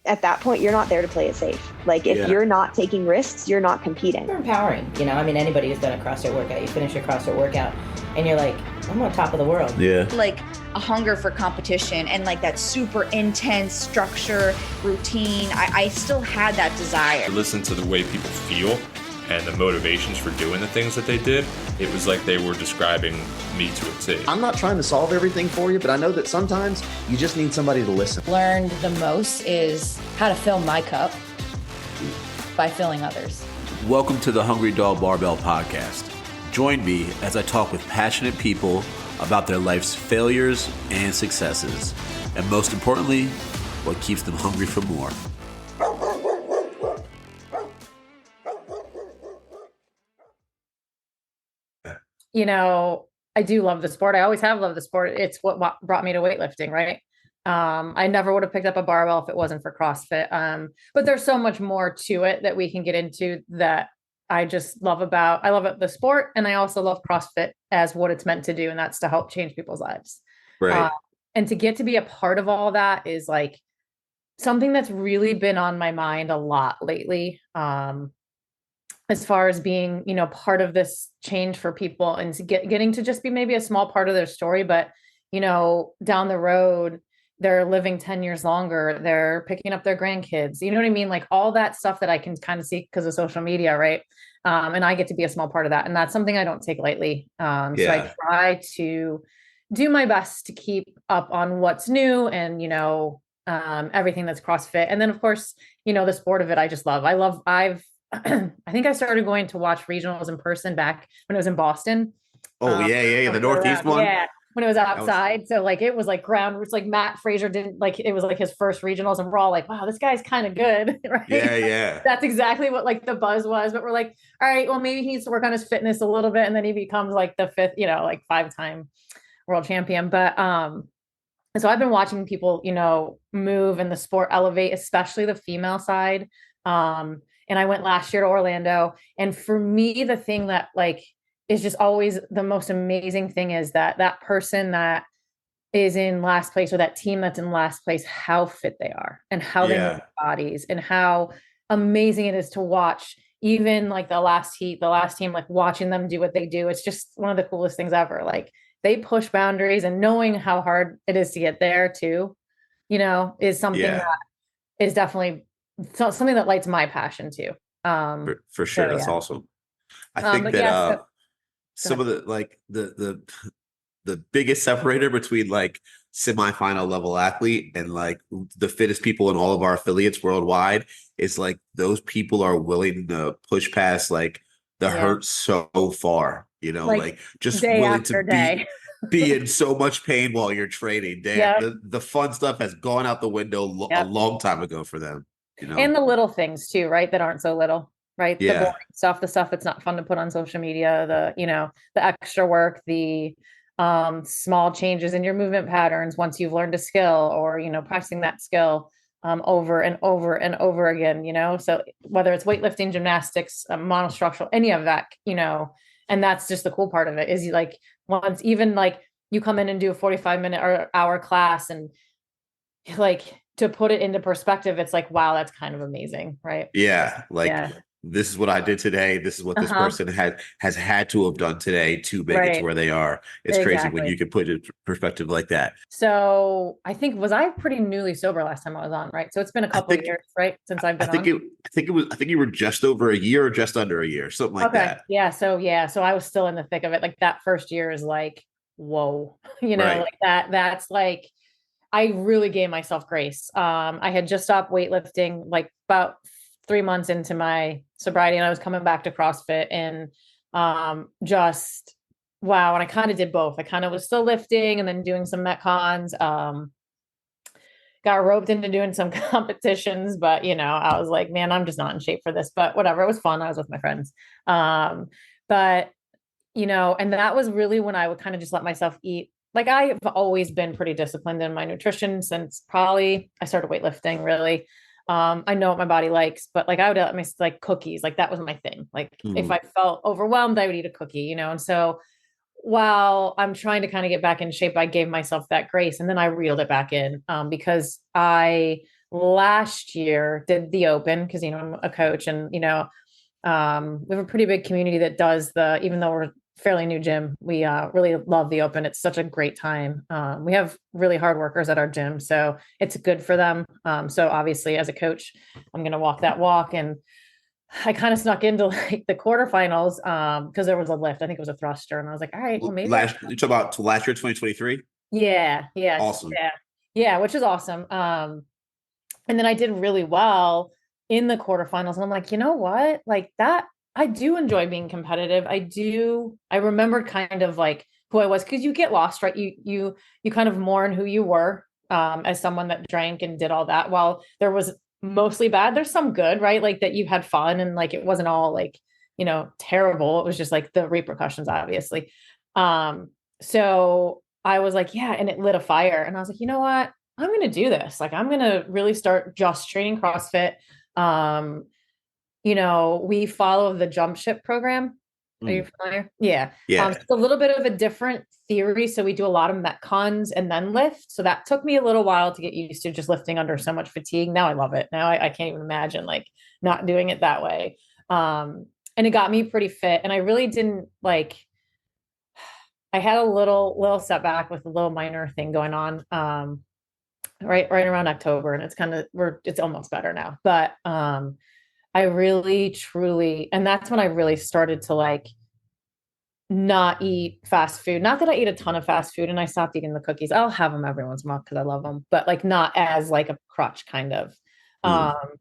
at that point, you're not there to play it safe. Like if you're not taking risks, you're not competing. It's empowering. I mean, anybody who's done a CrossFit workout, you finish your CrossFit workout and you're like, I'm on top of the world. Yeah. Like a hunger for competition and like that super intense structure, routine. I still had that desire. Listen to the way people feel and the motivations for doing the things that they did. It was like they were describing me to a T. I'm not trying to solve everything for you, but I know that sometimes you just need somebody to listen. Learned the most is how to fill my cup by filling others. Welcome to the Hungry Dog Barbell Podcast. Join me as I talk with passionate people about their life's failures and successes, and most importantly, what keeps them hungry for more. I do love the sport. I always have loved the sport. It's what brought me to weightlifting, right? I never would have picked up a barbell if it wasn't for CrossFit. But there's so much more to it that we can get into that I just love about. I love the sport, and I also love CrossFit as what it's meant to do, and that's to help change people's lives. Right. And to get to be a part of all that is like something that's really been on my mind a lot lately. As far as being, part of this change for people and getting to just be maybe a small part of their story, but, down the road, they're living 10 years longer. They're picking up their grandkids. You know what I mean? Like all that stuff that I can kind of see because of social media. Right. And I get to be a small part of that. And that's something I don't take lightly. So I try to do my best to keep up on what's new and, everything that's CrossFit. And then of course, the sport of it, I just love. I think I started going to watch regionals in person back when it was in Boston. Oh, the Northeast one. Yeah, when it was outside. So like, it was like ground roots, like Matt Fraser didn't like, it was like his first regionals and we're all like, wow, this guy's kind of good. Right. Yeah. That's exactly what like the buzz was. But we're like, all right, well, maybe he needs to work on his fitness a little bit. And then he becomes like the fifth, like 5-time world champion. But, and so I've been watching people, move and the sport elevate, especially the female side. And I went last year to Orlando. And for me, the thing that like is just always the most amazing thing is that person that is in last place or that team that's in last place, how fit they are and how they move their bodies and how amazing it is to watch. Even like the last team, like watching them do what they do. It's just one of the coolest things ever. Like they push boundaries and knowing how hard it is to get there too, is something that is definitely something that lights my passion too. For sure. That's awesome. I think that some of the like the biggest separator between like semifinal level athlete and like the fittest people in all of our affiliates worldwide is like those people are willing to push past like the hurt so far, like just willing to be in so much pain while you're training. The fun stuff has gone out the window a long time ago for them. And the little things too, right? That aren't so little, right? Yeah. The boring stuff, the stuff that's not fun to put on social media, the extra work, the small changes in your movement patterns once you've learned a skill or, practicing that skill over and over and over again, so whether it's weightlifting, gymnastics, monostructural, any of that, and that's just the cool part of it is you like once even like you come in and do a 45-minute or hour class and like, to put it into perspective, it's like, wow, that's kind of amazing. Right. Yeah. This is what I did today. This is what this person has had to have done today to make it to where they are. It's crazy when you can put it in perspective like that. So I think, was I pretty newly sober last time I was on, right? So it's been a couple of years, right? Since I've been on. I think you were just over a year or just under a year, something like that. Yeah. So I was still in the thick of it. Like that first year is like, whoa, like that's like, I really gave myself grace. I had just stopped weightlifting like about 3 months into my sobriety and I was coming back to CrossFit and just wow. And I kind of did both. I kind of was still lifting and then doing some Metcons. Got roped into doing some competitions, but I was like, man, I'm just not in shape for this, but whatever. It was fun. I was with my friends. But and that was really when I would kind of just let myself eat. Like I've always been pretty disciplined in my nutrition since probably I started weightlifting really. I know what my body likes, but like I would let myself like cookies, like that was my thing. Like if I felt overwhelmed, I would eat a cookie, and so while I'm trying to kind of get back in shape, I gave myself that grace and then I reeled it back in because I last year did the open because, I'm a coach and, we have a pretty big community that does even though we're fairly new gym, we really love the open. It's such a great time. We have really hard workers at our gym, so it's good for them. So obviously as a coach, I'm going to walk that walk. And I kind of snuck into like the quarterfinals because there was a lift. I think it was a thruster. And I was like, all right, well, maybe. You talk about last year, 2023? Yeah. Yeah. Awesome. Yeah. Yeah. Which is awesome. And then I did really well in the quarterfinals. And I'm like, you know what? Like that, I do enjoy being competitive. I remembered kind of like who I was because you get lost, right? You kind of mourn who you were as someone that drank and did all that. While there was mostly bad, there's some good, right? Like that you had fun and like it wasn't all like, terrible. It was just like the repercussions, obviously. So I was like, yeah, and it lit a fire. And I was like, you know what? I'm going to do this. Like, I'm going to really start just training CrossFit. We follow the jump ship program. Are you familiar? Yeah. Yeah. It's a little bit of a different theory. So we do a lot of metcons and then lift. So that took me a little while to get used to just lifting under so much fatigue. Now I love it. Now I can't even imagine like not doing it that way. And it got me pretty fit. And I really didn't I had a little setback with a little minor thing going on. Right around October, and it's almost better now. But I really truly, and that's when I really started to like not eat fast food. Not that I eat a ton of fast food, and I stopped eating the cookies. I'll have them every once in a while because I love them, but like not as like a crutch kind of.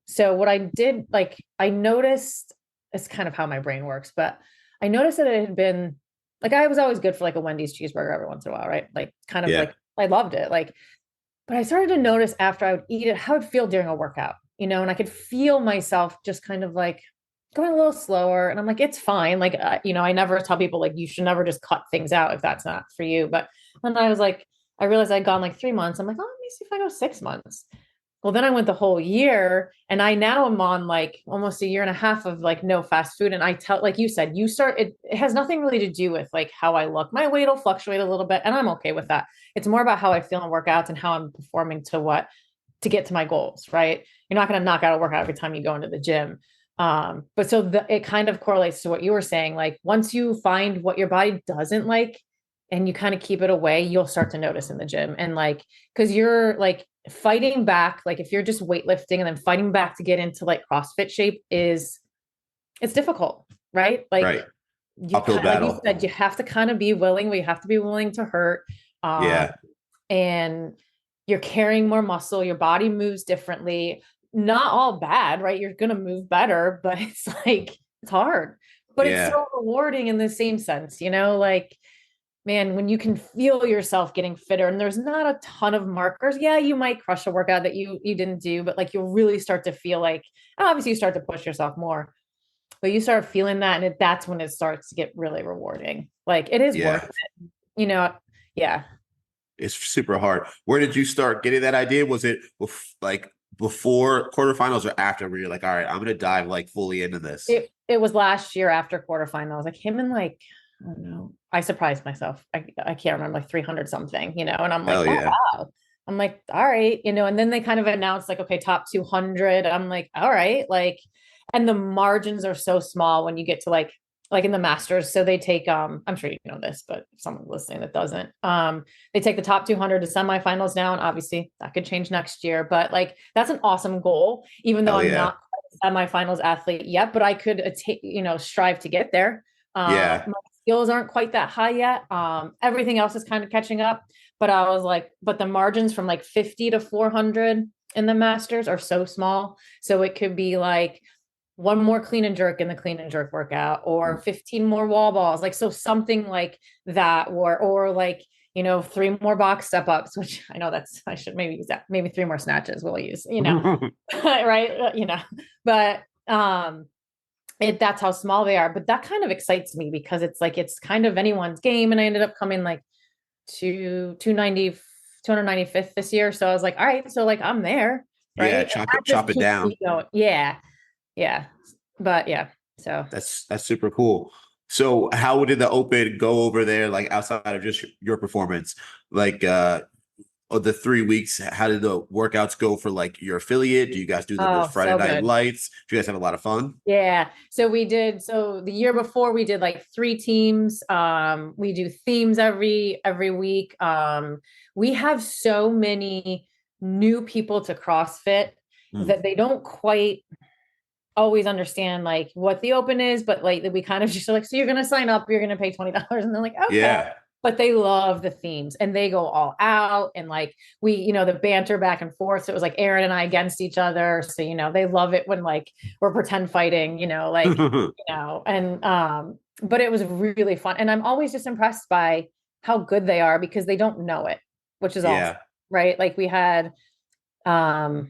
So what I did, like I noticed, it's kind of how my brain works, but I noticed that it had been like I was always good for like a Wendy's cheeseburger every once in a while, right? Like kind of like I loved it. Like but I started to notice after I would eat it, how it would feel during a workout, and I could feel myself just kind of like going a little slower. And I'm like, it's fine. Like, I never tell people like, you should never just cut things out if that's not for you. But then I was like, I realized I'd gone like 3 months. I'm like, oh, let me see if I go 6 months. Well, then I went the whole year and I now am on like almost a year and a half of like no fast food. And I tell, like you said, it has nothing really to do with like how I look. My weight will fluctuate a little bit and I'm okay with that. It's more about how I feel in workouts and how I'm performing to get to my goals, right? You're not going to knock out a workout every time you go into the gym. But so it kind of correlates to what you were saying. Like once you find what your body doesn't like and you kind of keep it away, you'll start to notice in the gym. And like, cause you're like, fighting back, like if you're just weightlifting and then fighting back to get into like CrossFit shape it's difficult, right? Like right. Uphill battle. Like you said, you have to kind of be willing, we have to be willing to hurt. And you're carrying more muscle, your body moves differently, not all bad, right? You're going to move better, but it's like, it's hard, but it's so rewarding in the same sense, like, man, when you can feel yourself getting fitter and there's not a ton of markers. Yeah, you might crush a workout that you didn't do, but like you'll really start to feel like, obviously you start to push yourself more, but you start feeling that. And that's when it starts to get really rewarding. Like it is worth it, Yeah. It's super hard. Where did you start getting that idea? Was it like before quarterfinals or after where you're like, all right, I'm going to dive like fully into this? It was last year after quarterfinals. I came in like, I don't know. I surprised myself. I can't remember, like 300 something, and I'm like, wow. I'm like, all right, and then they kind of announced like, okay, top 200. I'm like, all right, like, and the margins are so small when you get to like in the masters. So they take, I'm sure you know this, but if someone listening that doesn't, they take the top 200 to semifinals now. And obviously that could change next year, but like, that's an awesome goal, even though I'm not a semifinals athlete yet, but I could, strive to get there. My skills aren't quite that high yet. Everything else is kind of catching up, but I was like, but the margins from like 50 to 400 in the masters are so small. So it could be like one more clean and jerk in the clean and jerk workout, or 15 more wall balls. Like, so something like that, or like, 3 more box step ups, which I know I should maybe use that. Maybe 3 more snatches we'll use, right. But, that's how small they are, but that kind of excites me because it's like, it's kind of anyone's game. And I ended up coming like to 295th this year. So I was like, all right, so like I'm there. Right? Yeah. Chop it down. Yeah. But so that's super cool. So how did the open go over there? Like outside of just your performance, like, the 3 weeks, how did the workouts go for like your affiliate? Do you guys do them as Friday so night good. lights? Do you guys have a lot of fun? Yeah. So the year before we did like 3 teams. We do themes every week. We have so many new people to CrossFit that they don't quite always understand like what the open is, but like we kind of just like, so you're going to sign up, you're going to pay $20. And they're like, okay. Yeah. But they love the themes and they go all out, and like we, the banter back and forth. So it was like Aaron and I against each other. So, they love it when like we're pretend fighting, but it was really fun. And I'm always just impressed by how good they are because they don't know it, which is awesome. Right. Like we had, I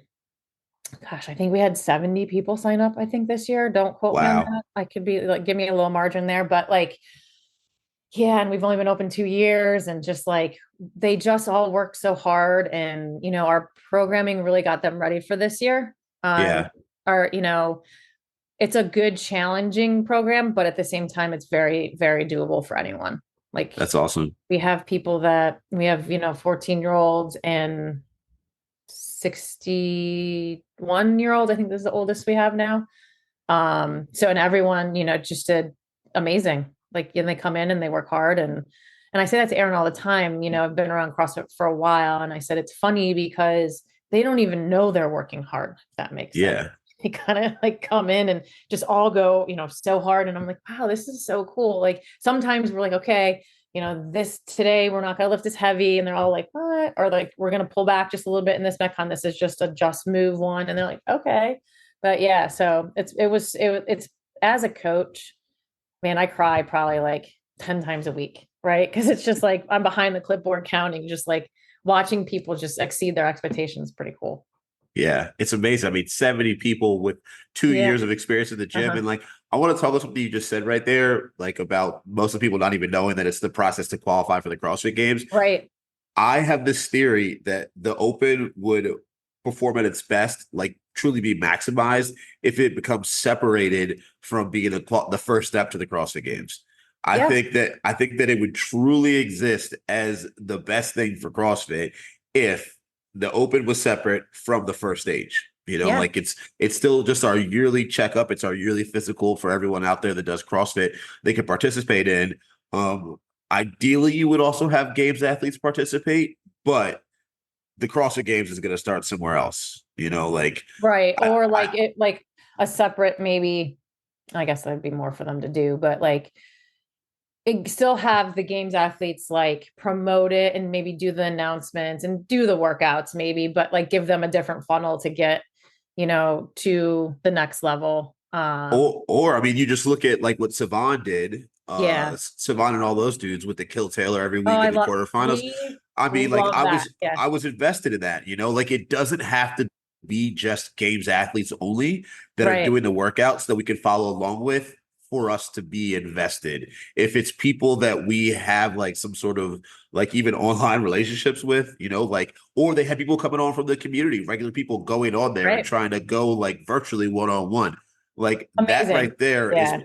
think we had 70 people sign up, I think this year. Don't quote me on that. I could be like, give me a little margin there, but like, yeah. And we've only been open 2 years, and just like, they just all worked so hard, and, our programming really got them ready for this year. It's a good challenging program, but at the same time, it's very, very doable for anyone. Like, that's awesome. We have people that we have, 14-year-olds and 61-year-old. I think this is the oldest we have now. And everyone, just did amazing. Like, and they come in and they work hard. And I say that to Aaron all the time. I've been around CrossFit for a while, and I said, it's funny because they don't even know they're working hard, if that makes sense. They kind of like come in and just all go, so hard. And I'm like, wow, this is so cool. Like, sometimes we're like, okay, this today, we're not going to lift as heavy. And they're all like, what? Or like, we're going to pull back just a little bit in this Metcon. This is just a just move one. And they're like, okay. But yeah, so it's as a coach, man, I cry probably like 10 times a week, right? Because it's just like, I'm behind the clipboard counting, just like watching people just exceed their expectations. Pretty cool. Yeah, it's amazing. I mean, 70 people with 2 years of experience in the gym. And like, I want to talk about something you just said right there, like about most of the people not even knowing that it's the process to qualify for the CrossFit Games. Right. I have this theory that the Open would perform at its best, like truly be maximized, if it becomes separated from being the first step to the CrossFit Games. I think that it would truly exist as the best thing for CrossFit if the Open was separate from the first stage. Like it's still just our yearly checkup. It's our yearly physical for everyone out there that does CrossFit. They can participate in. Ideally, you would also have games athletes participate, but the CrossFit Games is going to start somewhere else. Right, or like a separate, maybe. I guess that'd be more for them to do, but like, still have the games athletes like promote it and maybe do the announcements and do the workouts maybe, but like give them a different funnel to get, to the next level. Or I mean, you just look at like what Savon did. Savon and all those dudes with the Kill Taylor every week in the quarterfinals. I mean, like I was invested in that, like it doesn't have to be just games athletes only that are doing the workouts that we can follow along with for us to be invested. If it's people that we have like some sort of like even online relationships with, like, or they have people coming on from the community, regular people going on there and trying to go like virtually one-on-one. Like that right there is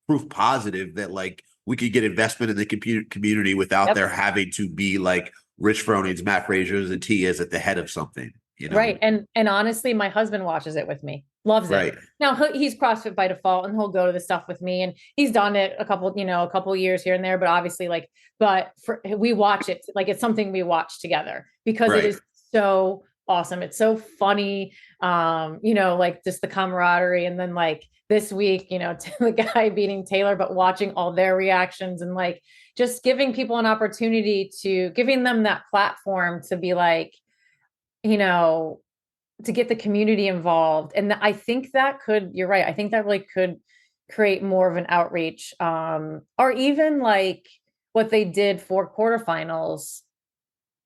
proof positive that like we could get investment in the community without there having to be like Rich Froning's, Matt Frazier's, and Tia's at the head of something. Right. And honestly, my husband watches it with me, loves it. Now he's CrossFit by default, and he'll go to the stuff with me, and he's done it a couple years here and there, but obviously we watch it. Like, it's something we watch together because it is so awesome. It's so funny. Like just the camaraderie. And then like this week, the guy beating Taylor, but watching all their reactions and like just giving people an opportunity giving them that platform to be like, to get the community involved. And I think you're right. I think that really could create more of an outreach, or even like what they did for quarterfinals,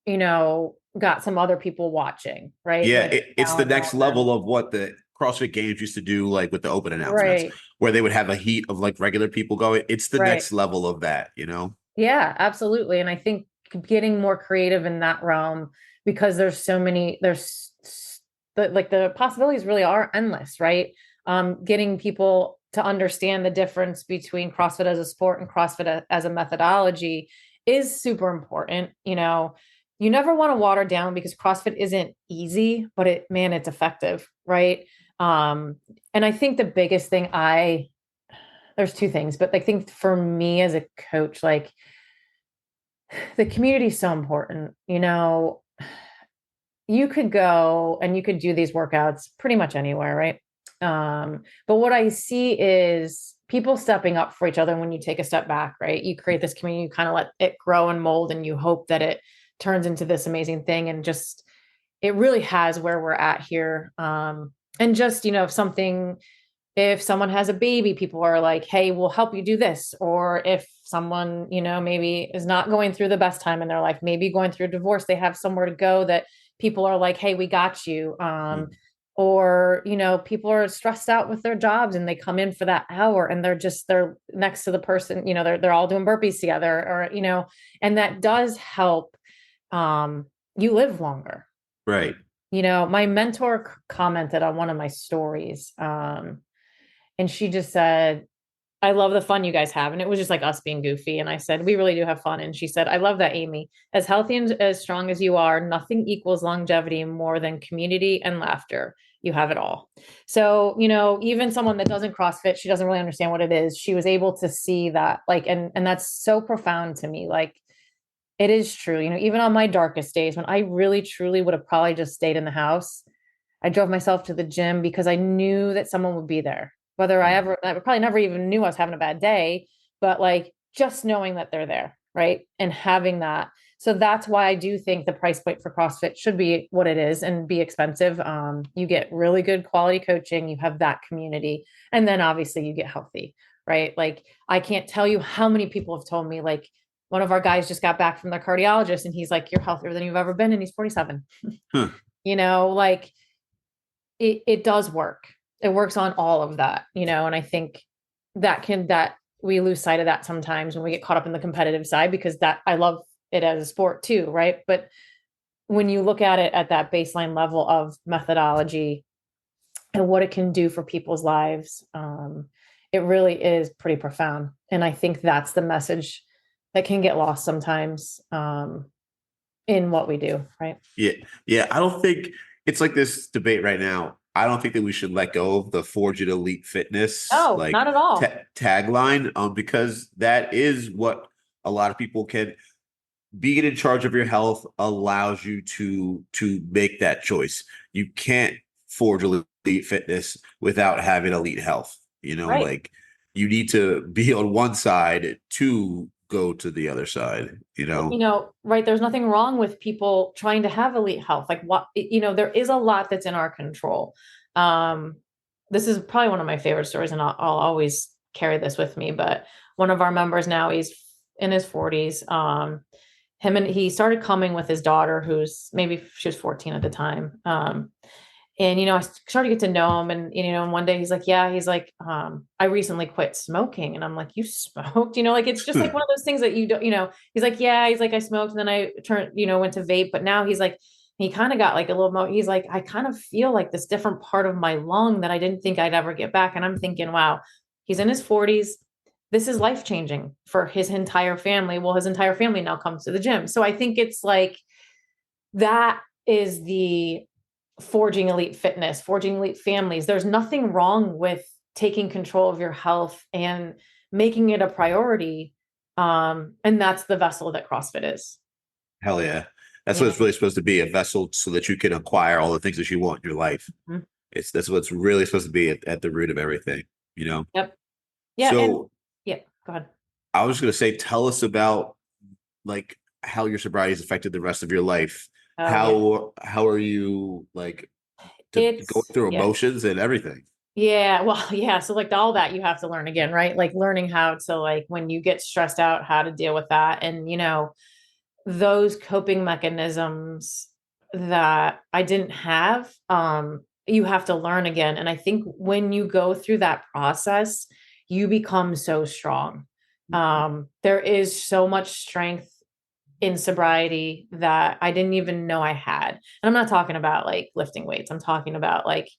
got some other people watching, right? Yeah. Like, it's the next level of what the CrossFit Games used to do, like with the Open announcements, where they would have a heat of like regular people going. It's the next level of that, Yeah, absolutely. And I think getting more creative in that realm, because the possibilities really are endless, right? Getting people to understand the difference between CrossFit as a sport and CrossFit as a methodology is super important. you never want to water down, because CrossFit isn't easy, but it's effective. Right. And I think the biggest thing there's two things, but I think for me as a coach, like, the community is so important. You could go and you could do these workouts pretty much anywhere, right? But what I see is people stepping up for each other. When you take a step back, right, you create this community, you kind of let it grow and mold, and you hope that it turns into this amazing thing. And just, it really has where we're at here. And just, if someone has a baby, people are like, hey, we'll help you do this. Or if someone, maybe is not going through the best time in their life, maybe going through a divorce, they have somewhere to go that people are like, hey, we got you. Or, people are stressed out with their jobs and they come in for that hour and they're next to the person, they're all doing burpees together, or, and that does help. You live longer. Right. My mentor commented on one of my stories. And she just said, I love the fun you guys have. And it was just like us being goofy. And I said, we really do have fun. And she said, I love that, Amy. As healthy and as strong as you are, nothing equals longevity more than community and laughter. You have it all. So, even someone that doesn't CrossFit, she doesn't really understand what it is. She was able to see that, like, and that's so profound to me. Like, it is true. Even on my darkest days, when I really, truly would have probably just stayed in the house, I drove myself to the gym because I knew that someone would be there. Whether I probably never even knew I was having a bad day, but like, just knowing that they're there, right? And having that. So that's why I do think the price point for CrossFit should be what it is and be expensive. You get really good quality coaching, you have that community, and then obviously you get healthy, right? Like, I can't tell you how many people have told me, like, one of our guys just got back from their cardiologist and he's like, you're healthier than you've ever been. And he's 47. Like, it does work. It works on all of that, and I think that we lose sight of that sometimes when we get caught up in the competitive side, because that, I love it as a sport too. Right. But when you look at it at that baseline level of methodology and what it can do for people's lives, it really is pretty profound. And I think that's the message that can get lost sometimes, in what we do. Right. Yeah. Yeah. I don't think it's like this debate right now. I don't think that we should let go of the Forge It Elite Fitness not at all. Tagline, because that is what a lot of people can. Being in charge of your health allows you to make that choice. You can't forge elite fitness without having elite health. Right. Like, you need to be on one side to go to the other side, right. There's nothing wrong with people trying to have elite health. Like, what, there is a lot that's in our control. This is probably one of my favorite stories, and I'll always carry this with me, but one of our members now, he's in his 40s. He started coming with his daughter, who's maybe she was 14 at the time. And, I started to get to know him, and, and one day he's like, I recently quit smoking. And I'm like, you smoked, like, it's just like one of those things that you don't, he's like, I smoked. And then I turned, went to vape, but now he's like, he kind of got like a little he's like, I kind of feel like this different part of my lung that I didn't think I'd ever get back. And I'm thinking, wow, he's in his 40s. This is life-changing for his entire family. Well, his entire family now comes to the gym. So I think it's like, that is the forging elite fitness, forging elite families. There's nothing wrong with taking control of your health and making it a priority. And that's the vessel that CrossFit is. Hell yeah. That's what it's really supposed to be, a vessel so that you can acquire all the things that you want in your life. Mm-hmm. That's what's really supposed to be at the root of everything, Yep. Yeah. So go ahead. I was going to say, tell us about like how your sobriety has affected the rest of your life. How are you like going through emotions and everything? Yeah. Well, yeah. So like all that you have to learn again, right? Like learning how to, like, when you get stressed out, how to deal with that. And, those coping mechanisms that I didn't have, you have to learn again. And I think when you go through that process, you become so strong. There is so much strength in sobriety that I didn't even know I had. And I'm not talking about like lifting weights. I'm talking about like,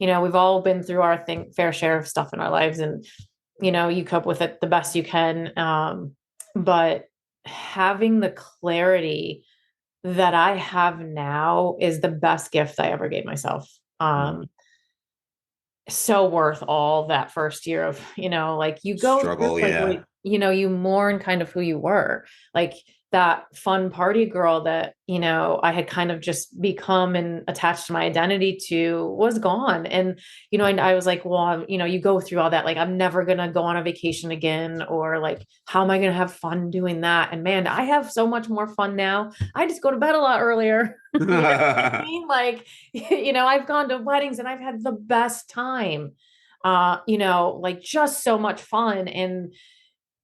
we've all been through our fair share of stuff in our lives, and, you cope with it the best you can. But having the clarity that I have now is the best gift I ever gave myself. So worth all that first year of, like you go through Struggle, like, yeah. you mourn kind of who you were, like that fun party girl that, I had kind of just become and attached my identity to was gone. And, and I was like, well, you go through all that, like, I'm never going to go on a vacation again, or like, how am I going to have fun doing that? And man, I have so much more fun now. I just go to bed a lot earlier. You know what I mean? Like, I've gone to weddings and I've had the best time. Like just so much fun, and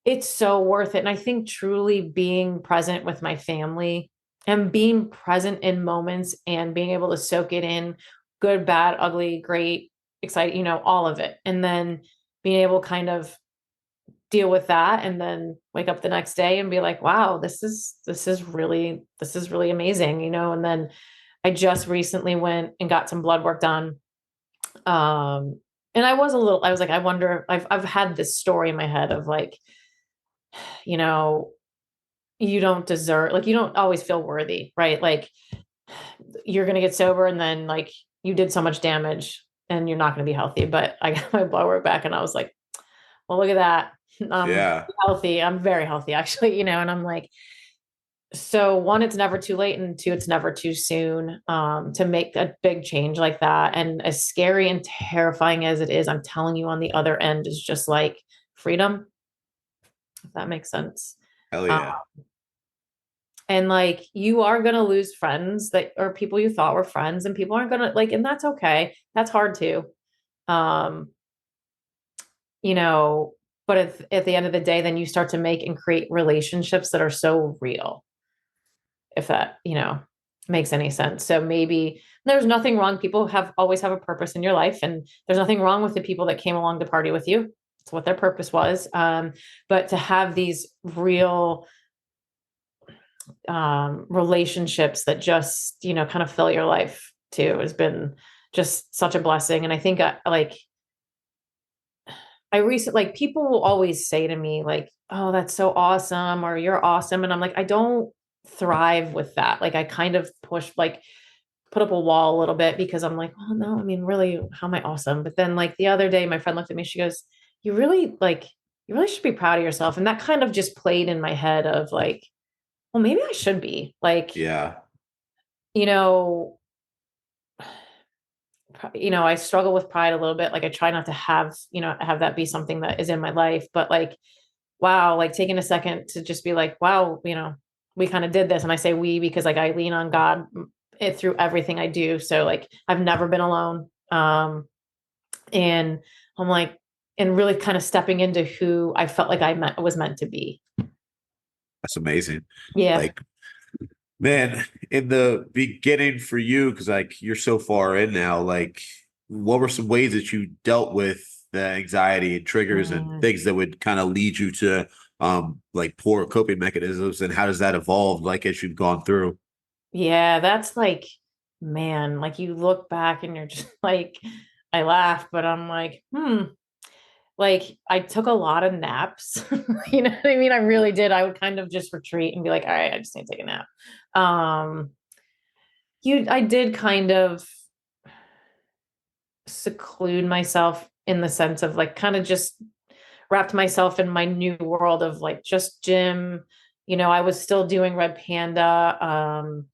it's so worth it. And I think truly being present with my family and being present in moments and being able to soak it in, good, bad, ugly, great, excited, all of it. And then being able to kind of deal with that and then wake up the next day and be like, wow, this is really amazing, and then I just recently went and got some blood work done. And I was like, I wonder, I've had this story in my head of like, you don't deserve, like, you don't always feel worthy, right? Like you're going to get sober and then like you did so much damage and you're not going to be healthy. But I got my blood work back and I was like, well, look at that. I'm healthy. I'm very healthy actually, and I'm like, so one, it's never too late, and two, it's never too soon to make a big change like that. And as scary and terrifying as it is, I'm telling you, on the other end is just like freedom, if that makes sense. Hell yeah. And like, you are going to lose friends that or people you thought were friends, and people aren't going to like, and that's okay. That's hard too. Um, but at the end of the day, then you start to make and create relationships that are so real, if that, makes any sense. So maybe there's nothing wrong. People always have a purpose in your life, and there's nothing wrong with the people that came along to party with you. It's what their purpose was. But to have these real relationships that just, kind of fill your life too, has been just such a blessing. And I think like people will always say to me like, oh, that's so awesome, or you're awesome. And I'm like, I don't thrive with that. Like I kind of put up a wall a little bit, because I'm like, oh no, I mean, really, how am I awesome? But then like the other day, my friend looked at me, she goes, you really should be proud of yourself. And that kind of just played in my head of like, well, maybe I should be like, yeah, I struggle with pride a little bit. Like I try not to have that be something that is in my life, but like, wow, like taking a second to just be like, wow, we kind of did this. And I say we, because like I lean on God through everything I do. So like, I've never been alone. And I'm like, and really kind of stepping into who I felt like I was meant to be. That's amazing. Yeah. Like, man, in the beginning for you, because like you're so far in now, like what were some ways that you dealt with the anxiety and triggers and things that would kind of lead you to like poor coping mechanisms, and how does that evolve like as you've gone through? Yeah, that's like, man, like you look back and you're just like, I laugh, but I'm like, like I took a lot of naps. You know what I mean? I really did. I would kind of just retreat and be like, all right, I just need to take a nap. I did kind of seclude myself in the sense of like kind of just wrapped myself in my new world of like just gym. I was still doing Red Panda.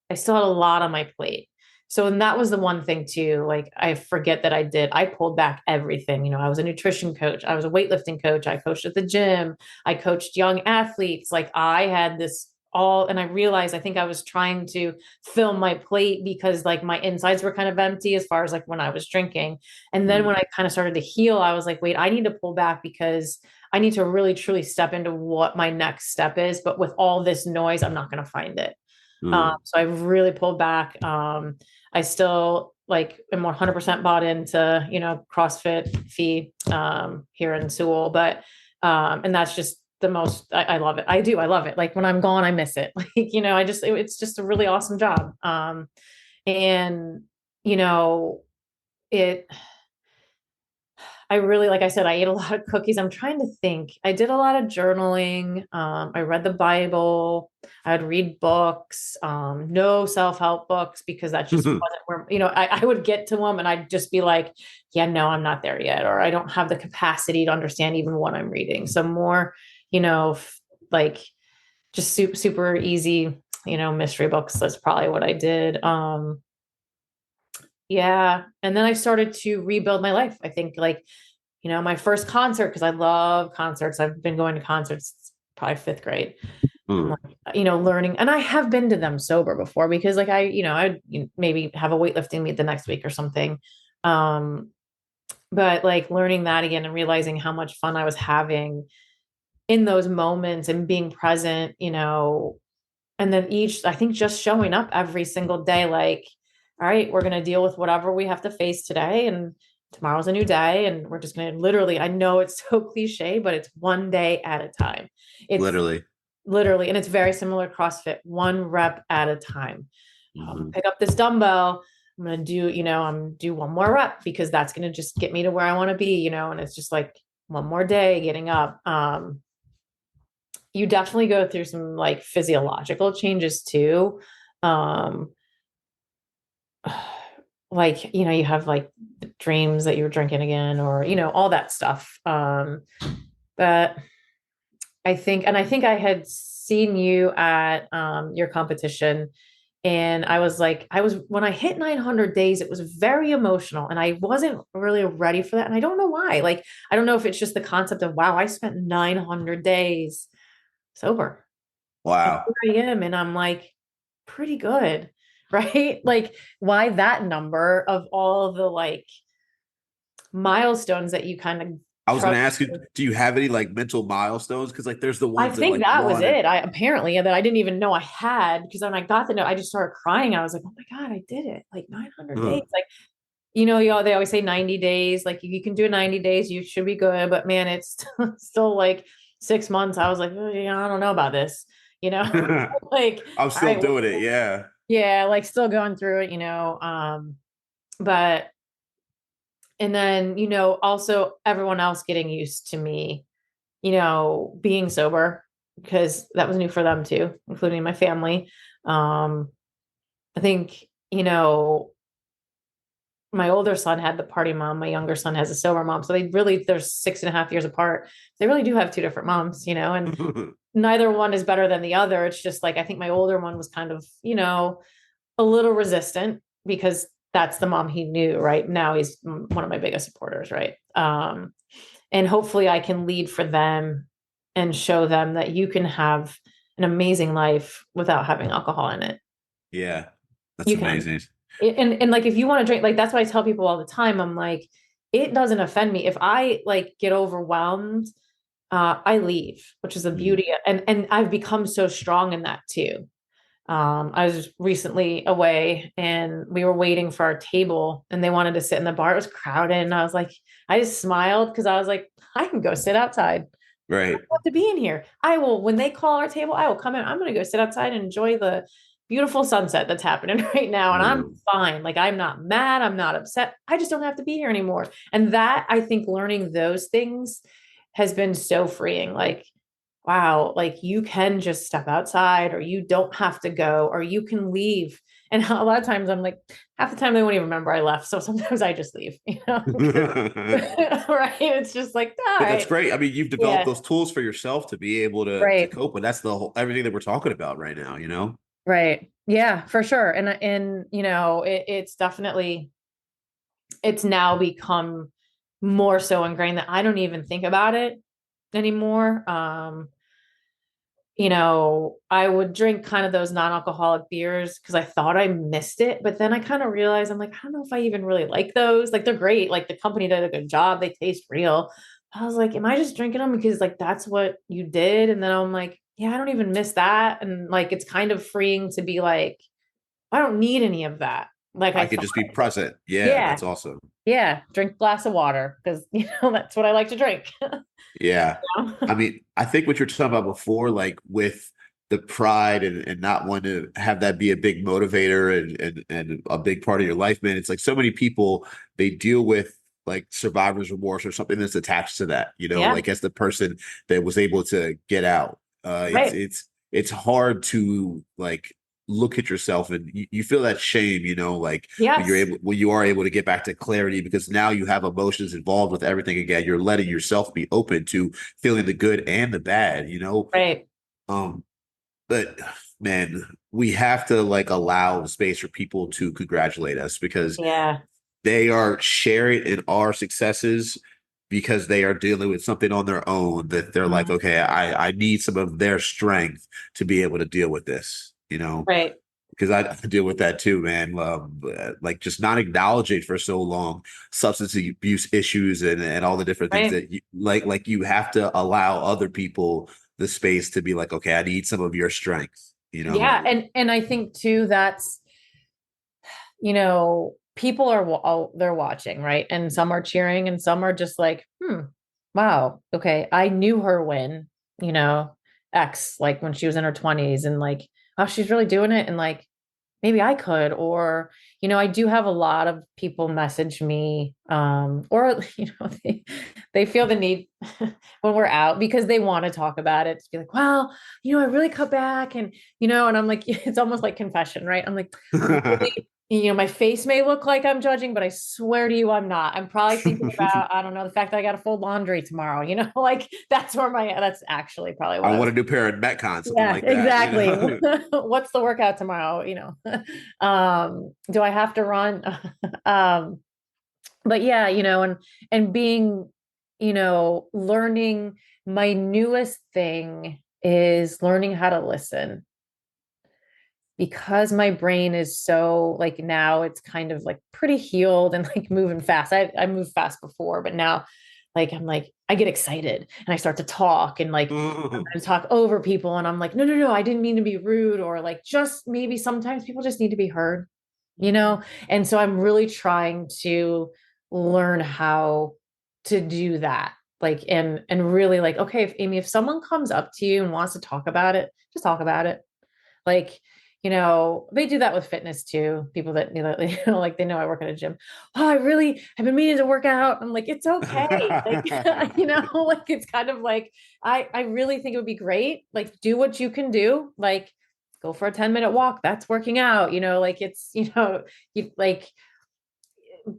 I still had a lot on my plate. So, and that was the one thing too, like I forget that I pulled back everything. I was a nutrition coach. I was a weightlifting coach. I coached at the gym. I coached young athletes. Like I had this all, and I realized, I think I was trying to fill my plate because like my insides were kind of empty as far as like when I was drinking. And then when I kind of started to heal, I was like, wait, I need to pull back because I need to really truly step into what my next step is. But with all this noise, I'm not going to find it. So I've really pulled back. I still like am 100% bought into, CrossFit fee, here in Sewell, but, and that's just the most, I love it. I love it. Like when I'm gone, I miss it. Like, it's just a really awesome job. And, it, I really, like I said, I ate a lot of cookies. I'm trying to think. I did a lot of journaling. I read the Bible. I'd read books, no self-help books because that just wasn't where, I would get to them and I'd just be like, yeah, no, I'm not there yet. Or I don't have the capacity to understand even what I'm reading. So more, like just super, super easy, mystery books. That's probably what I did. Yeah. And then I started to rebuild my life. I think my first concert, because I love concerts. I've been going to concerts probably fifth grade. Mm. Learning, and I have been to them sober before because I'd maybe have a weightlifting meet the next week or something. But like learning that again and realizing how much fun I was having in those moments and being present, and then I think just showing up every single day, like, all right, we're going to deal with whatever we have to face today. And tomorrow's a new day. And we're just going to literally, I know it's so cliche, but it's one day at a time. It's literally. And it's very similar to CrossFit, one rep at a time. Pick up this dumbbell. I'm going to do one more rep because that's going to just get me to where I want to be, and it's just like one more day getting up. You definitely go through some like physiological changes too. Like, you have like dreams that you were drinking again or, all that stuff. But I think I had seen you at your competition and when I hit 900 days, it was very emotional and I wasn't really ready for that. And I don't know why. Like, I don't know if it's just the concept of, wow, I spent 900 days sober. Wow. And here I am. And I'm like, pretty good. Right. Like, why that number of all the like milestones that you kind of I was going to ask you, do you have any like mental milestones? Because like there's the ones I think that was it. I apparently that I didn't even know I had because when I got the note, I just started crying. I was like, oh my God, I did it. Like 900 days. Like, they always say 90 days. Like you can do 90 days, you should be good. But man, it's still like 6 months. I was like, oh, I don't know about this, like I'm still doing it. Yeah. Yeah. Like still going through it, but and then, also everyone else getting used to me, being sober because that was new for them too, including my family. I think, my older son had the party mom. My younger son has a sober mom. So they're 6.5 years apart. They really do have two different moms, and neither one is better than the other. It's just like, I think my older one was kind of, a little resistant because that's the mom he knew, right? Now he's one of my biggest supporters, right? And hopefully I can lead for them and show them that you can have an amazing life without having alcohol in it. Yeah, that's amazing. And like, if you want to drink, like, that's what I tell people all the time. I'm like, it doesn't offend me. If I like get overwhelmed, I leave, which is the beauty. And I've become so strong in that too. I was recently away and we were waiting for our table and they wanted to sit in the bar. It was crowded. And I was like, I just smiled because I was like, I can go sit outside. Right. I don't have to be in here. I will, when they call our table, I will come in. I'm going to go sit outside and enjoy the beautiful sunset that's happening right now. And I'm fine. Like, I'm not mad. I'm not upset. I just don't have to be here anymore. And that, I think learning those things has been so freeing. Like, wow, like you can just step outside or you don't have to go or you can leave. And a lot of times I'm like, half the time they won't even remember I left. So sometimes I just leave, Right. It's just like, but that's great. I mean, you've developed those tools for yourself to be able to cope. And that's everything that we're talking about right now, Right. Yeah, for sure. And it's definitely, it's now become more so ingrained that I don't even think about it anymore. I would drink kind of those non-alcoholic beers because I thought I missed it, but then I kind of realized I'm like, I don't know if I even really like those. Like, they're great. Like, the company did a good job. They taste real. I was like, am I just drinking them because like that's what you did? And then I'm like, yeah, I don't even miss that. And like, it's kind of freeing to be like, I don't need any of that. Like, I could just be present. Yeah, that's awesome. Yeah, drink a glass of water because that's what I like to drink. Yeah. I mean, I think what you're talking about before, like with the pride and not wanting to have that be a big motivator and a big part of your life, man. It's like so many people, they deal with like survivor's remorse or something that's attached to that, Yeah. like as the person that was able to get out. Right. It's hard to like look at yourself and you feel that shame, like Yes. when you are able to get back to clarity, because now you have emotions involved with everything again. You're letting yourself be open to feeling the good and the bad, Right. But man, we have to like allow space for people to congratulate us because Yeah. they are sharing in our successes because they are dealing with something on their own that they're like, okay, I need some of their strength to be able to deal with this, Right. because I deal with that too, man. Like just not acknowledging for so long substance abuse issues and all the different things Right. that like you have to allow other people the space to be like, okay, I need some of your strength, Yeah. And I think too, that's, people are, they're watching, right? And some are cheering and some are just like, wow, okay. I knew her when, you know, X, like when she was in her 20s and like, oh, she's really doing it. And like, maybe I could, or, I do have a lot of people message me, or, they feel the need when we're out because they want to talk about it to be like, well, I really cut back and I'm like, it's almost like confession, right? I'm like, really, my face may look like I'm judging, but I swear to you, I'm not. I'm probably thinking about, I don't know, the fact that I got to fold laundry tomorrow, like that's that's actually probably what I I was. want to do pair of Metcon, something Yeah, like that. exactly. What's the workout tomorrow? Do I have to run? um, but yeah, and being, learning, my newest thing is learning how to listen because my brain is so like now it's kind of like pretty healed and like moving fast. I moved fast before, but now like I'm like I get excited and I start to talk and like sometimes talk over people and I'm like, no, I didn't mean to be rude, or like just maybe sometimes people just need to be heard, And so I'm really trying to learn how to do that. Like and really like, okay, if Amy, if someone comes up to you and wants to talk about it, just talk about it. Like, they do that with fitness too. People that, like they know I work at a gym. Oh, I really have been meaning to work out. I'm like, it's okay. Like, like it's kind of like, I really think it would be great. Like, do what you can do. Like, go for a 10-minute walk. That's working out, like it's, you like,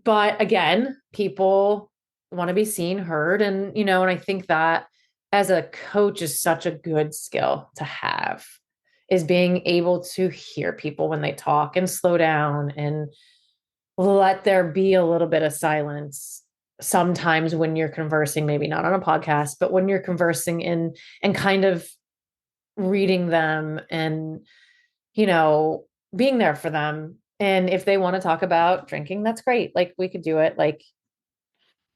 but again, people want to be seen, heard, and I think that as a coach is such a good skill to have, is being able to hear people when they talk and slow down and let there be a little bit of silence sometimes when you're conversing, maybe not on a podcast, but when you're conversing and kind of reading them and being there for them. And if they want to talk about drinking, that's great. Like we could do it. Like,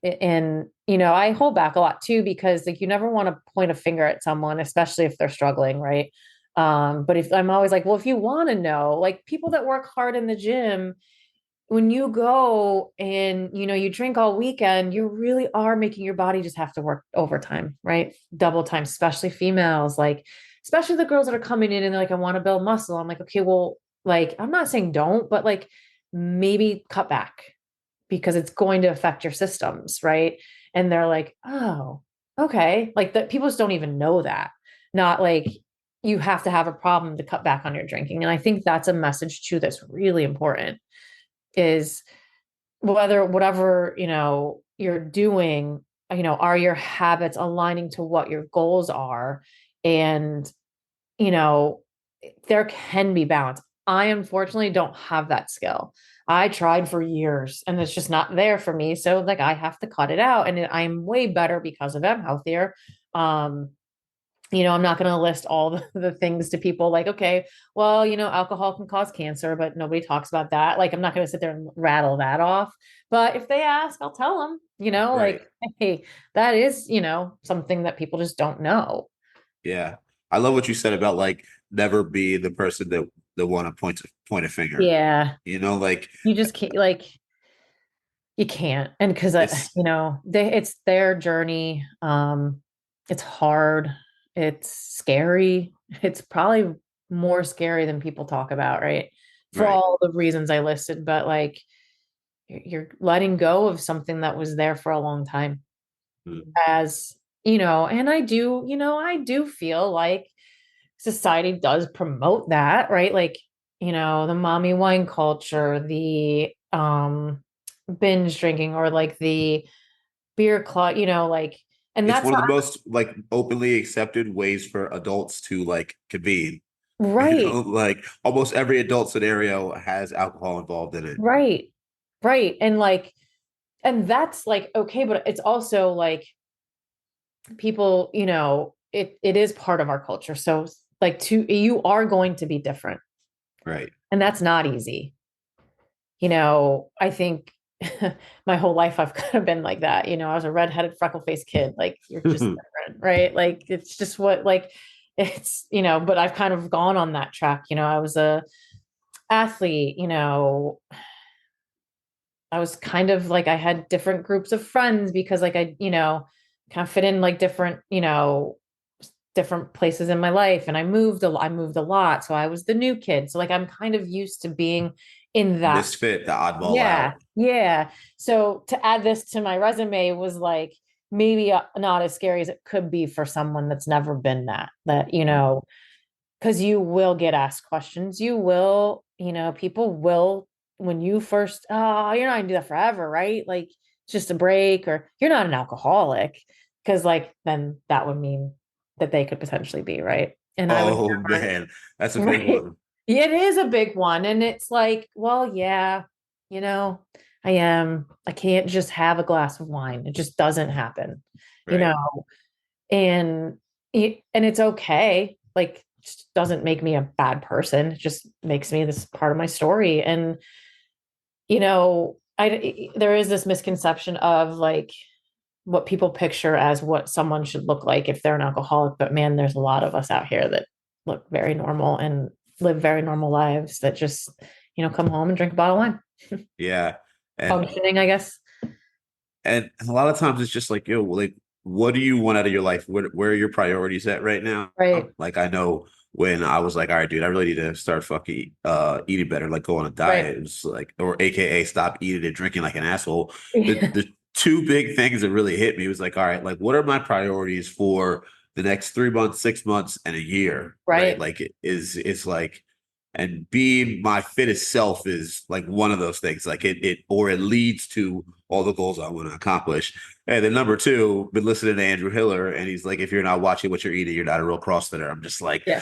and I hold back a lot too, because like you never want to point a finger at someone, especially if they're struggling, right? But if I'm always like, well, if you want to know, like people that work hard in the gym, when you go and you drink all weekend, you really are making your body just have to work overtime, right? Double time, especially females, like especially the girls that are coming in and they're like, I want to build muscle. I'm like, okay, well, like I'm not saying don't, but like maybe cut back because it's going to affect your systems, right? And they're like, oh, okay. Like that people just don't even know that. Not like you have to have a problem to cut back on your drinking. And I think that's a message too that's really important is whatever, you're doing, are your habits aligning to what your goals are? And, there can be balance. I unfortunately don't have that skill. I tried for years and it's just not there for me. So like I have to cut it out and I'm way better because of it. I'm healthier. I'm not going to list all the things to people like, okay, well, alcohol can cause cancer, but nobody talks about that. Like, I'm not going to sit there and rattle that off. But if they ask, I'll tell them, Right. like, hey, that is, something that people just don't know. Yeah. I love what you said about like never be the person that want to point a finger. Yeah. Like You just can't, like, you can't. And because, it's it's their journey. It's hard. It's scary. It's probably more scary than people talk about, right? For right. all the reasons I listed, but like, you're letting go of something that was there for a long time. As and I do feel like society does promote that, right? Like, the mommy wine culture, the binge drinking, or like the beer club, like, and It's that's one of not the most like openly accepted ways for adults to like convene. right. Like almost every adult scenario has alcohol involved in it. Right. Right. And like, and that's like okay, but it's also like people, it is part of our culture. So like you are going to be different. Right. And that's not easy. I think my whole life I've kind of been like that. I was a redheaded freckle-faced kid. Like you're just different, right? Like it's just what like it's, but I've kind of gone on that track. I was a athlete, I was kind of like I had different groups of friends because like I, kind of fit in like different places in my life, and I moved a lot, so I was the new kid. So like I'm kind of used to being in that Misfit, the oddball yeah, out. yeah. So to add this to my resume was like maybe not as scary as it could be for someone that's never been that, because you will get asked questions. You will, people will, when you first, oh, you're not gonna do that forever, right? Like it's just a break, or you're not an alcoholic. Cause like then that would mean that they could potentially be, right? And I would Oh never, man, that's a big right. one. It is a big one. And it's like, well, yeah, you know, I can't just have a glass of wine. It just doesn't happen, you Right. know, and and it's okay. Like, it just doesn't make me a bad person. It just makes me this part of my story. And, there is this misconception of like what people picture as what someone should look like if they're an alcoholic. But man, there's a lot of us out here that look very normal and live very normal lives that just, come home and drink a bottle of wine. Yeah. And Functioning, I guess. and a lot of times it's just like, yo, like, what do you want out of your life? Where are your priorities at right now? Right. Like I know when I was like, all right, dude, I really need to start fucking eating better, like go on a Right. diet. It was like, or AKA stop eating and drinking like an asshole. The two big things that really hit me was like, all right, like what are my priorities for the next 3 months, 6 months, and a year? Right. Right. Like it's like, and being my fittest self is like one of those things. Like it leads to all the goals I want to accomplish. And then number two, been listening to Andrew Hiller, and he's like, if you're not watching what you're eating, you're not a real CrossFitter. I'm just like, Yeah.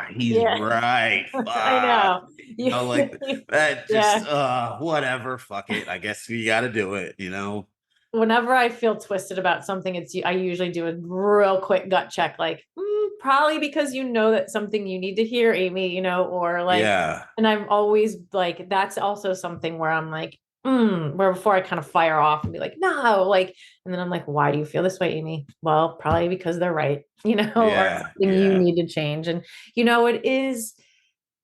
he's Yeah. right. I Fuck. know. Like that just Yeah. whatever, fuck it. I guess you gotta do it. Whenever I feel twisted about something, I usually do a real quick gut check, like probably because that something you need to hear, Amy, or like, Yeah. and I'm always like, that's also something where I'm like, where before I kind of fire off and be like, no, like, and then I'm like, why do you feel this way, Amy? Well, probably because they're right, or Yeah. something you Yeah. need to change. And, it is,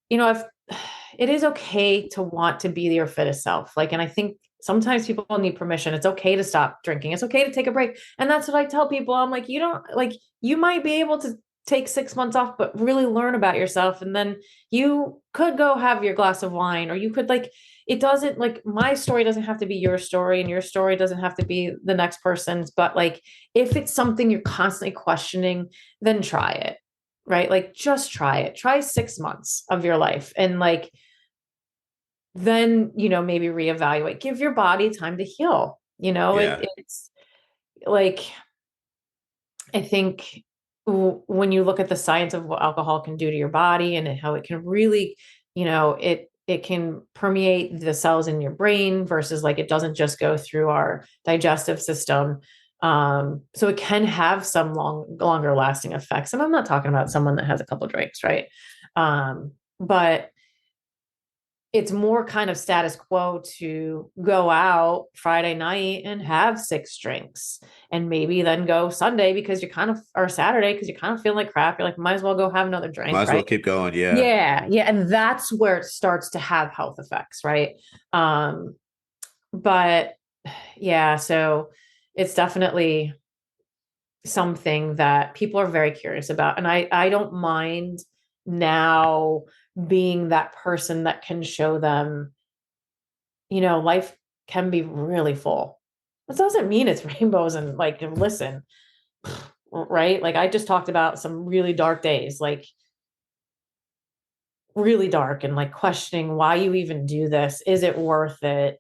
if it is okay to want to be your fittest self. Like, and I think sometimes people need permission. It's okay to stop drinking. It's okay to take a break. And that's what I tell people. I'm like, you don't like, you might be able to take 6 months off, but really learn about yourself. And then you could go have your glass of wine, or you could like, it doesn't like my story doesn't have to be your story, and your story doesn't have to be the next person's. But like, if it's something you're constantly questioning, then try it. Right. Like just try it. Try 6 months of your life. And like, then maybe reevaluate, give your body time to heal. Yeah. It's like I think when you look at the science of what alcohol can do to your body and how it can really it can permeate the cells in your brain versus like it doesn't just go through our digestive system. So it can have some longer lasting effects, and I'm not talking about someone that has a couple of drinks, right? But it's more kind of status quo to go out Friday night and have 6 drinks, and maybe then go Sunday because you kind of, or Saturday because you kind of feel like crap. You're like, might as well go have another drink, Might as well right? keep going. Yeah. Yeah. Yeah. And that's where it starts to have health effects, right? But yeah, so it's definitely something that people are very curious about. And I don't mind now being that person that can show them life can be really full. That doesn't mean it's rainbows and like, listen, right? Like I just talked about some really dark days, like really dark, and like questioning why you even do this. Is it worth it?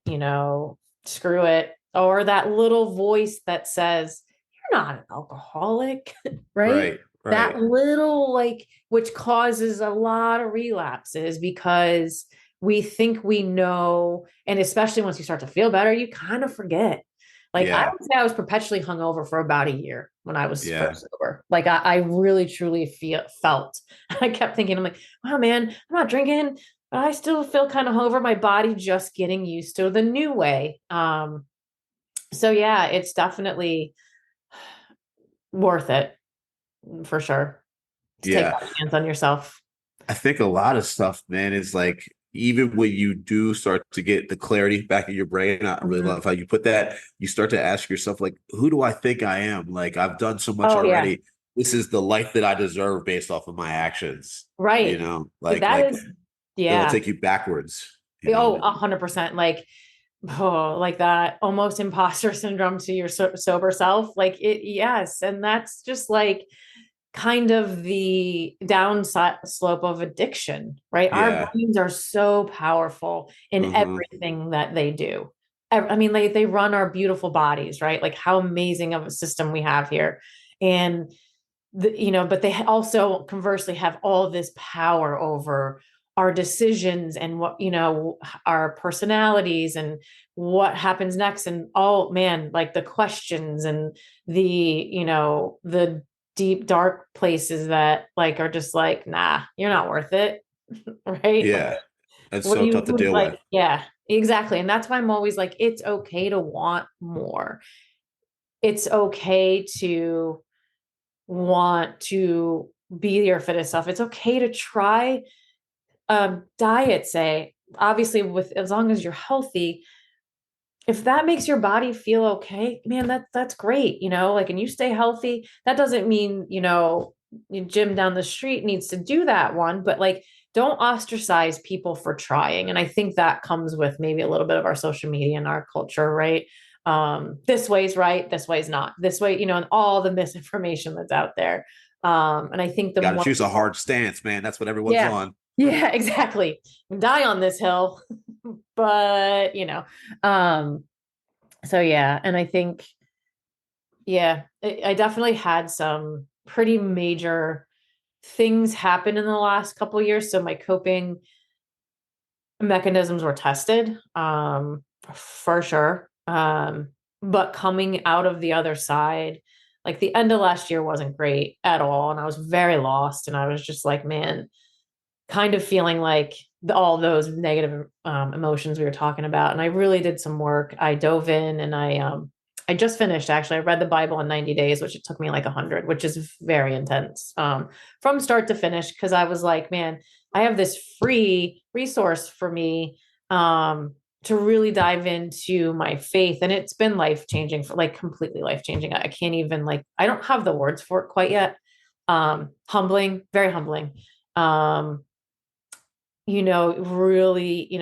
Screw it. Or that little voice that says, you're not an alcoholic, right? Right. That Right. little, like, which causes a lot of relapses because we think we know. And especially once you start to feel better, you kind of forget. Like I Yeah. would say I was perpetually hungover for about a year when I was Yeah. first sober. Like I really truly felt. I kept thinking, I'm like, wow, man, I'm not drinking, but I still feel kind of hungover. My body just getting used to the new way. So yeah, it's definitely worth it for sure to take Yeah. that chance on yourself. I think a lot of stuff, man, is like even when you do start to get the clarity back in your brain, I really Mhm. love how you put that. You start to ask yourself, like, who do I think I am? Like, I've done so much Oh yeah, already. This is the life that I deserve based off of my actions. right. That Like is, it'll yeah. take you backwards, Oh, 100%. Like, oh, like that almost imposter syndrome to your sober self. Like it, yes. And that's just like kind of the downside slope of addiction, right? Our Yeah. brains are so powerful in Uh-huh. everything that they do. I mean, they run our beautiful bodies, right? Like how amazing of a system we have here. And but they also conversely have all this power over our decisions and what, our personalities and what happens next. And oh man, like the questions and the deep, dark places that like are just like, nah, you're not worth it. Right? Like, Yeah. That's what so you tough to would deal like, with. yeah, exactly. And that's why I'm always like, it's okay to want more. It's okay to want to be your fittest self. It's okay to try diet, say, obviously with as long as you're healthy. If that makes your body feel okay, man, that's great, like, and you stay healthy. That doesn't mean, your gym down the street needs to do that one, but like don't ostracize people for trying. And I think that comes with maybe a little bit of our social media and our culture, right? This way's right, this way's not. This way, and all the misinformation that's out there. And I think the Got to more, choose a hard stance, man. That's what everyone's yeah, on. yeah, exactly. Die on this hill, but um, so yeah, and I think, yeah, I definitely had some pretty major things happen in the last couple of years. So my coping mechanisms were tested, for sure. But coming out of the other side, like the end of last year wasn't great at all. And I was very lost. And I was just like, man, kind of feeling like all those negative emotions we were talking about. And I really did some work. I dove in and I just finished, actually. I read the Bible in 90 days, which it took me like 100, which is very intense, from start to finish. Cause I was like, man, I have this free resource for me, to really dive into my faith. And it's been life changing, for like completely life changing. I can't even, like, I don't have the words for it quite yet. Humbling, very humbling. Um, really,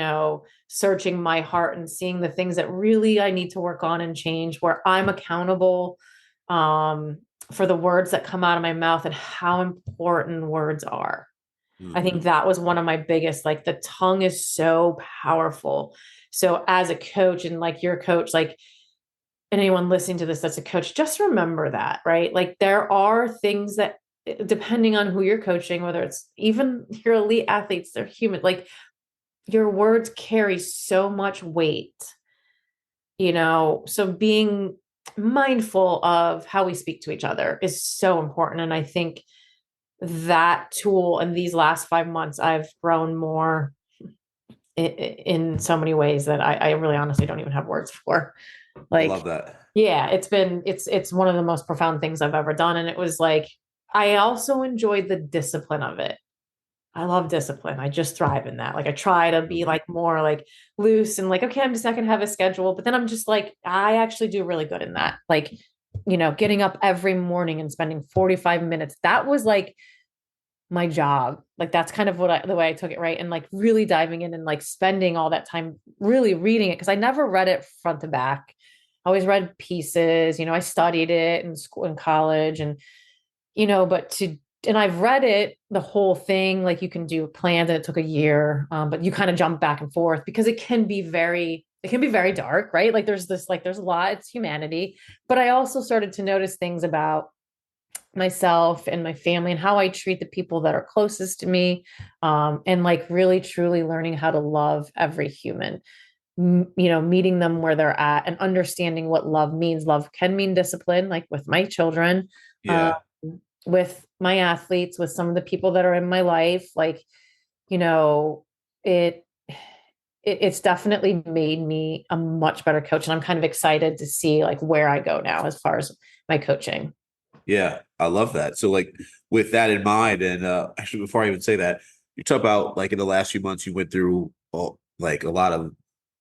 searching my heart and seeing the things that really I need to work on and change, where I'm accountable, for the words that come out of my mouth and how important words are. I think Mhm. that was one of my biggest, like the tongue is so powerful. So as a coach and like your coach, like, and anyone listening to this that's a coach, just remember that, right? Like there are things that, depending on who you're coaching, whether it's even your elite athletes, they're human, like your words carry so much weight, so being mindful of how we speak to each other is so important. And I think that tool in these last 5 months, I've grown more in so many ways that I really honestly don't even have words for. I Like, love that. yeah, it's one of the most profound things I've ever done. And it was like, I also enjoyed the discipline of it. I love discipline. I just thrive in that. Like I try to be Mhm. like more like loose and like, okay, I'm just not gonna have a schedule. But then I'm just like, I actually do really good in that. Like, getting up every morning and spending 45 minutes. That was like my job. Like that's kind of the way I took it. Right. And like really diving in and like spending all that time really reading it. Cause I never read it front to back. I always read pieces, I studied it in school, in college, and, and I've read it, the whole thing, like you can do plans, and it took a year. But you kind of jump back and forth because it can be very dark, right? Like there's a lot, it's humanity. But I also started to notice things about myself and my family and how I treat the people that are closest to me. And like really, truly learning how to love every human, meeting them where they're at and understanding what love means. Love can mean discipline, like with my children, Yeah. with my athletes, with some of the people that are in my life. Like, it, it's definitely made me a much better coach. And I'm kind of excited to see like where I go now as far as my coaching. Yeah, I love that. So like with that in mind, and actually before I even say that, you talk about like in the last few months you went through like a lot of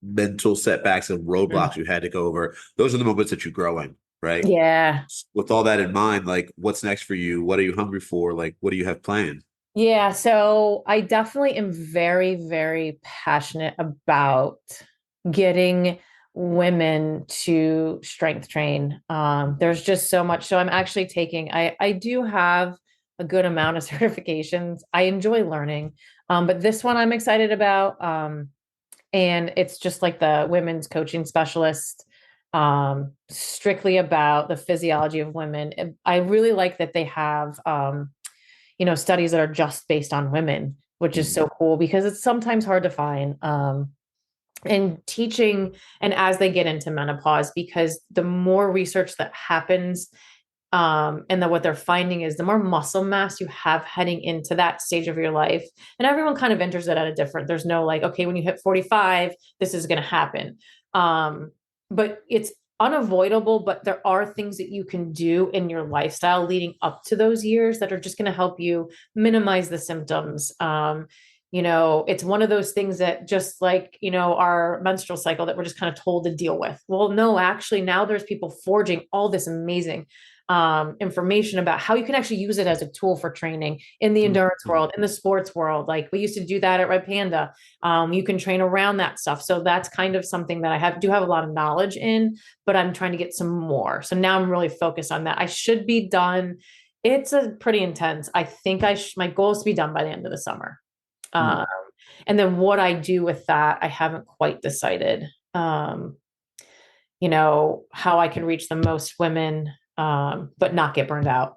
mental setbacks and roadblocks you had to go over. Those are the moments that you're growing, right? Yeah. With all that in mind, like what's next for you? What are you hungry for? Like what do you have planned? Yeah. So I definitely am very, very passionate about getting women to strength train. There's just so much. So I'm actually I do have a good amount of certifications. I enjoy learning. But this one I'm excited about. And it's just like the women's coaching specialist, strictly about the physiology of women. I really like that they have, studies that are just based on women, which is so cool because it's sometimes hard to find. And teaching, and as they get into menopause, because the more research that happens, and then what they're finding is the more muscle mass you have heading into that stage of your life, and everyone kind of enters it at a different, there's no like, okay, when you hit 45, this is going to happen. But it's unavoidable, but there are things that you can do in your lifestyle leading up to those years that are just going to help you minimize the symptoms. It's one of those things that just like, our menstrual cycle that we're just kind of told to deal with. Well, no, actually now there's people forging all this amazing information about how you can actually use it as a tool for training in the endurance world, in the sports world. Like we used to do that at Red Panda. You can train around that stuff. So that's kind of something that I do have a lot of knowledge in, but I'm trying to get some more. So now I'm really focused on that. I should be done. It's a pretty intense. I think my goal is to be done by the end of the summer. And then what I do with that, I haven't quite decided, how I can reach the most women, but not get burned out,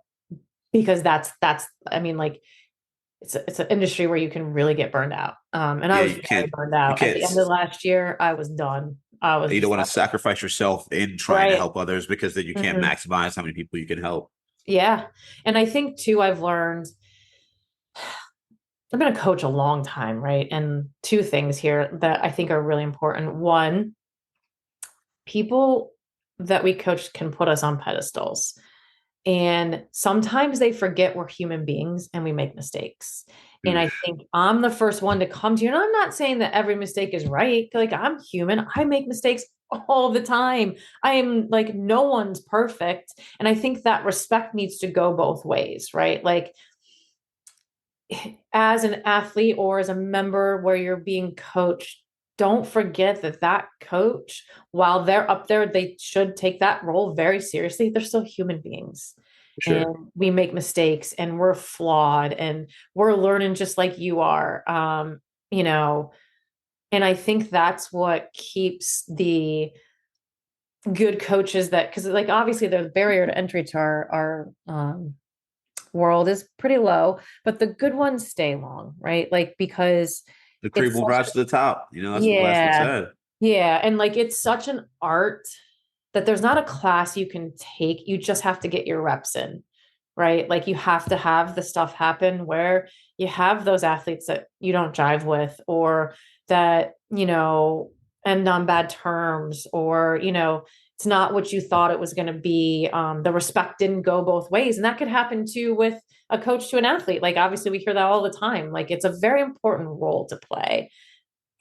because I mean, like it's an industry where you can really get burned out. And I was very burned out at the end of last year. I was done. You don't want to sacrifice yourself in trying to help others, because then you can't maximize how many people you can help. Yeah. And I think too, I've been a coach a long time, right? And two things here that I think are really important. One, people that we coach can put us on pedestals. And sometimes they forget we're human beings and we make mistakes. And I think I'm the first one to come to you. And I'm not saying that every mistake is right. Like I'm human. I make mistakes all the time. I am like, no one's perfect. And I think that respect needs to go both ways, right? Like as an athlete or as a member where you're being coached, don't forget that coach, while they're up there, they should take that role very seriously. They're still human beings. Sure. And we make mistakes and we're flawed and we're learning just like you are. And I think that's what keeps the good coaches because like obviously the barrier to entry to our world is pretty low, but the good ones stay long, right? Like because the cream will rise to the top. That's what the last one said. Yeah. And like it's such an art that there's not a class you can take. You just have to get your reps in, right? Like you have to have the stuff happen where you have those athletes that you don't jive with, or that, end on bad terms, or, it's not what you thought it was going to be. The respect didn't go both ways. And that could happen too with a coach to an athlete. Like, obviously we hear that all the time. Like it's a very important role to play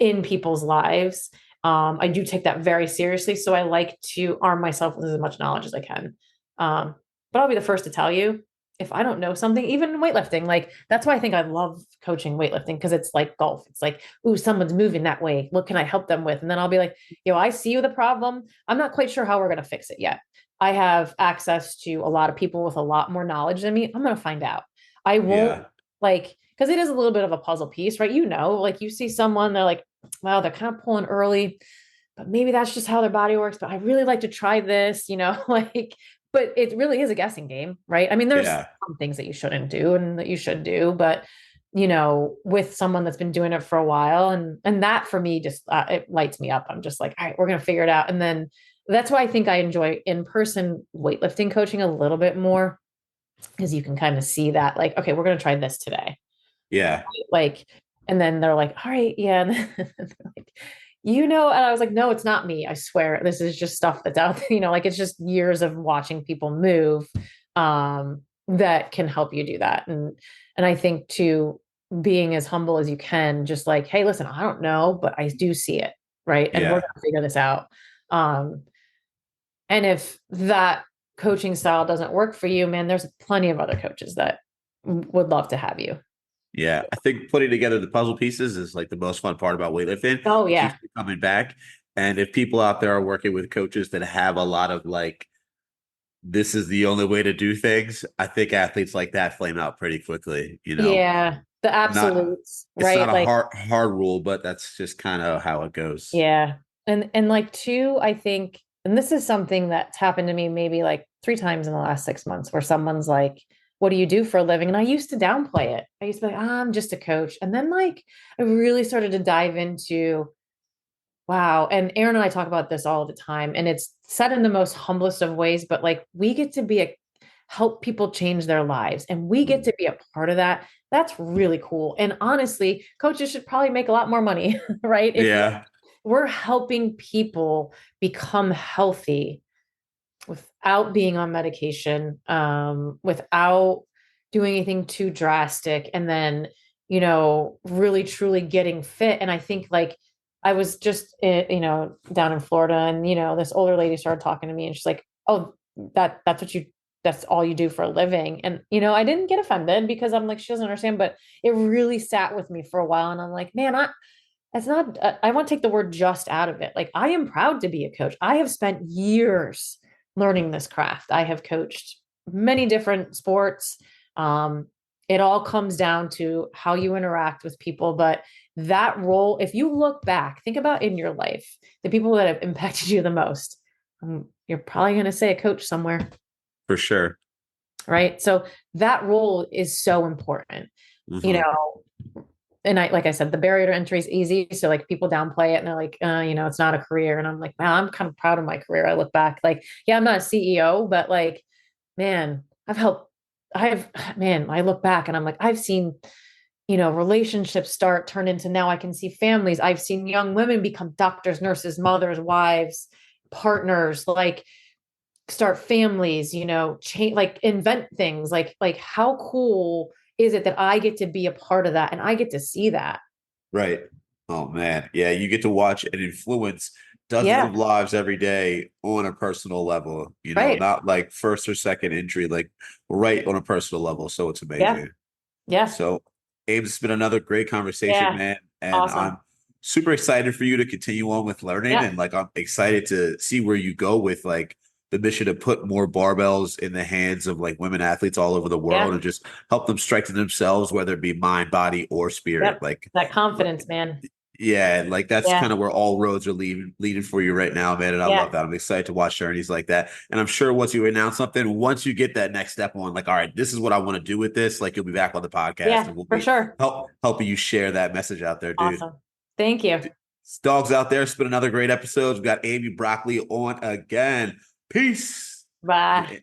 in people's lives. I do take that very seriously. So I like to arm myself with as much knowledge as I can. But I'll be the first to tell you, if I don't know something, even in weightlifting, like that's why I think I love coaching weightlifting, because it's like golf. It's like, ooh, someone's moving that way. What can I help them with? And then I'll be like, I see you the problem. I'm not quite sure how we're going to fix it yet. I have access to a lot of people with a lot more knowledge than me. I'm going to find out. I won't like, because it is a little bit of a puzzle piece, right? Like you see someone, they're like, wow, they're kind of pulling early, but maybe that's just how their body works. But I really like to try this, like, but it really is a guessing game, right? I mean, there's some things that you shouldn't do and that you should do, but with someone that's been doing it for a while, and that for me just it lights me up. I'm just like, all right, we're gonna figure it out. And then that's why I think I enjoy in-person weightlifting coaching a little bit more, because you can kind of see that, like, okay, we're gonna try this today. Yeah. Like, and then they're like, all right, yeah. And then like, and I was like, no, it's not me. I swear, this is just stuff that's out there, like it's just years of watching people move that can help you do that. And I think too, being as humble as you can, just like, hey, listen, I don't know, but I do see it. Right. And we're gonna figure this out. And if that coaching style doesn't work for you, man, there's plenty of other coaches that would love to have you. Yeah, I think putting together the puzzle pieces is like the most fun part about weightlifting. Oh, yeah. It keeps you coming back. And if people out there are working with coaches that have a lot of like, this is the only way to do things, I think athletes like that flame out pretty quickly, Yeah, the absolutes, right? It's not a hard rule, but that's just kind of how it goes. Yeah. And like two, I think, and this is something that's happened to me maybe like 3 times in the last 6 months, where someone's like, what do you do for a living? And I used to downplay it. I used to be like, I'm just a coach. And then like, I really started to dive into, wow. And Aaron and I talk about this all the time, and it's said in the most humblest of ways, but like, we get to help people change their lives, and we get to be a part of that. That's really cool. And honestly, coaches should probably make a lot more money, right? Yeah. We're helping people become healthy without being on medication, without doing anything too drastic, and then, really truly getting fit. And I think like, I was just, down in Florida, and, this older lady started talking to me, and she's like, oh, that's all you do for a living. And, I didn't get offended, because I'm like, she doesn't understand, but it really sat with me for a while. And I'm like, man, that's not, I want to take the word just out of it. Like, I am proud to be a coach. I have spent years learning this craft. I have coached many different sports. It all comes down to how you interact with people. But that role, if you look back, think about in your life, the people that have impacted you the most, you're probably going to say a coach somewhere. For sure. Right. So that role is so important, and like I said, the barrier to entry is easy. So like, people downplay it, and they're like, it's not a career. And I'm like, wow, I'm kind of proud of my career. I look back, like, yeah, I'm not a CEO, but like, man, I look back and I'm like, I've seen, relationships turn into, now I can see families. I've seen young women become doctors, nurses, mothers, wives, partners, like start families, change, like invent things, like how cool is it that I get to be a part of that, and I get to see that? Right. Oh man. Yeah. You get to watch and influence dozens of lives every day on a personal level, not like first or second entry, like right on a personal level. So it's amazing. Yeah. So Ames, it's been another great conversation, man. And awesome. I'm super excited for you to continue on with learning. And like, I'm excited to see where you go with like the mission to put more barbells in the hands of like women athletes all over the world, and just help them strengthen themselves, whether it be mind, body, or spirit. Like that confidence, man. Yeah, like that's kind of where all roads are leading for you right now, man. And I love that. I'm excited to watch journeys like that. And I'm sure once you announce something, once you get that next step on, like, all right, this is what I want to do with this, like you'll be back on the podcast, and we'll be sure helping you share that message out there, dude. Awesome. Thank you. Dogs out there, it's been another great episode. We've got Amy Broccoli on again. Peace. Bye.